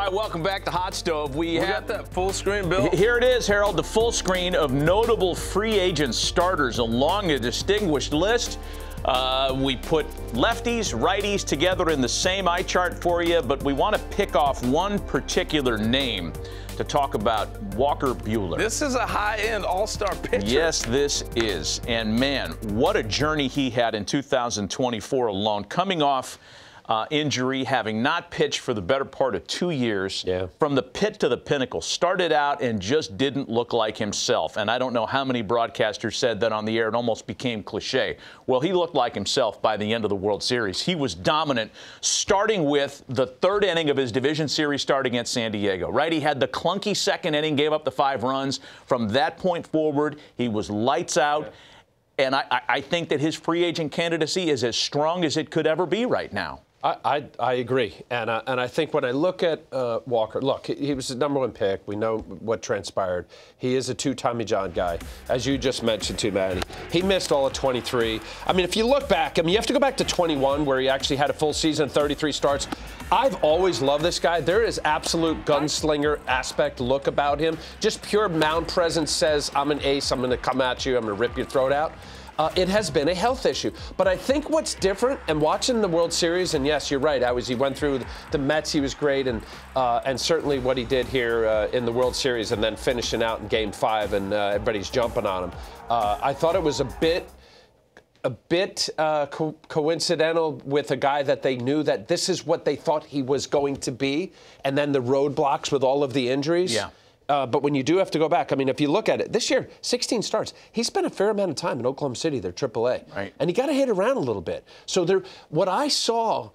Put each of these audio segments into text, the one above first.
right, welcome back to Hot Stove. We got that full screen, Bill. Here it is, Harold, the full screen of notable free agent starters along a distinguished list. We put lefties, righties together in the same eye chart for you, but we want to pick off one particular name to talk about, Walker Buehler. This is a high-end all-star pitcher. Yes, this is. And, man, what a journey he had in 2024 alone, coming off injury, having not pitched for the better part of 2 years. Yeah. From the pit to the pinnacle. Started out and just didn't look like himself. And I don't know how many broadcasters said that on the air. It almost became cliche. Well, he looked like himself by the end of the World Series. He was dominant, starting with the third inning of his division series start against San Diego, right? He had the clunky second inning, gave up the 5 runs. From that point forward, he was lights out. Yeah. And I think that his free agent candidacy is as strong as it could ever be right now. I agree. And I think when I look at Walker, look, he was the #1 pick. We know what transpired. He is a two-Tommy John guy, as you just mentioned too, Manny. He missed all of 23. I mean, if you look back, you have to go back to 21 where he actually had a full season, 33 starts. I've always loved this guy. There is absolute gunslinger aspect look about him. Just pure mound presence says, I'm an ace, I'm going to come at you, I'm going to rip your throat out. It has been a health issue. But I think what's different, and watching the World Series, and yes, you're right, he went through the Mets, he was great, and certainly what he did here in the World Series and then finishing out in Game 5 and everybody's jumping on him. I thought it was a bit coincidental with a guy that they knew that this is what they thought he was going to be, and then the roadblocks with all of the injuries. Yeah. But when you do have to go back, I mean, if you look at it, this year, 16 starts. He spent a fair amount of time in Oklahoma City, their AAA. Right. And he got to hit around a little bit. So what I saw,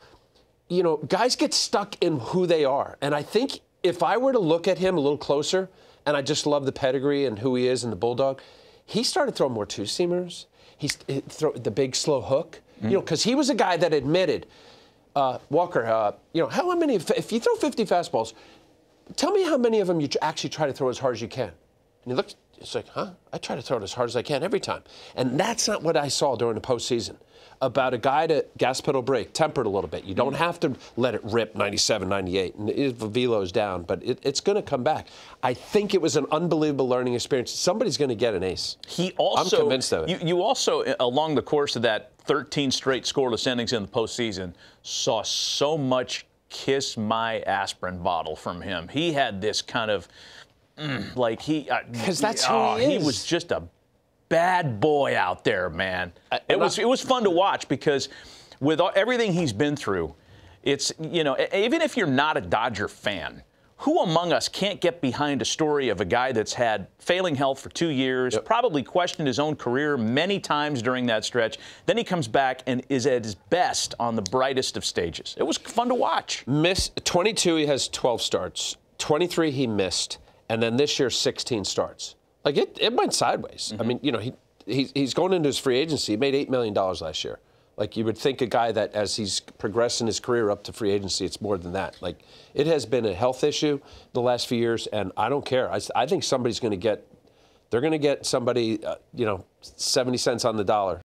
guys get stuck in who they are. And I think if I were to look at him a little closer, and I just love the pedigree and who he is and the Bulldog, he started throwing more two-seamers. He throw the big slow hook, because he was a guy that admitted, Walker, how many, if you throw 50 fastballs, tell me how many of them you actually try to throw as hard as you can. And he looked, it's like, I try to throw it as hard as I can every time. And that's not what I saw during the postseason. About a guy to gas pedal brake, temper it a little bit. You don't have to let it rip 97, 98. And the velo's down, but it's going to come back. I think it was an unbelievable learning experience. Somebody's going to get an ace. I'm convinced of it. You also, along the course of that 13 straight scoreless innings in the postseason, saw so much kiss my aspirin bottle from him. He had this kind of, because that's who he is. He was just a bad boy out there, man. It was fun to watch because with everything he's been through, it's, even if you're not a Dodger fan, who among us can't get behind a story of a guy that's had failing health for 2 years, probably questioned his own career many times during that stretch, then he comes back and is at his best on the brightest of stages. It was fun to watch. 22, he has 12 starts. 23, he missed. And then this year, 16 starts. Like, it went sideways. I mean, he's going into his free agency. He made $8 million last year. Like, you would think a guy that, as he's progressing his career up to free agency, it's more than that. Like, it has been a health issue the last few years, and I don't care. I think somebody's going to get – they're going to get somebody, 70 cents on the dollar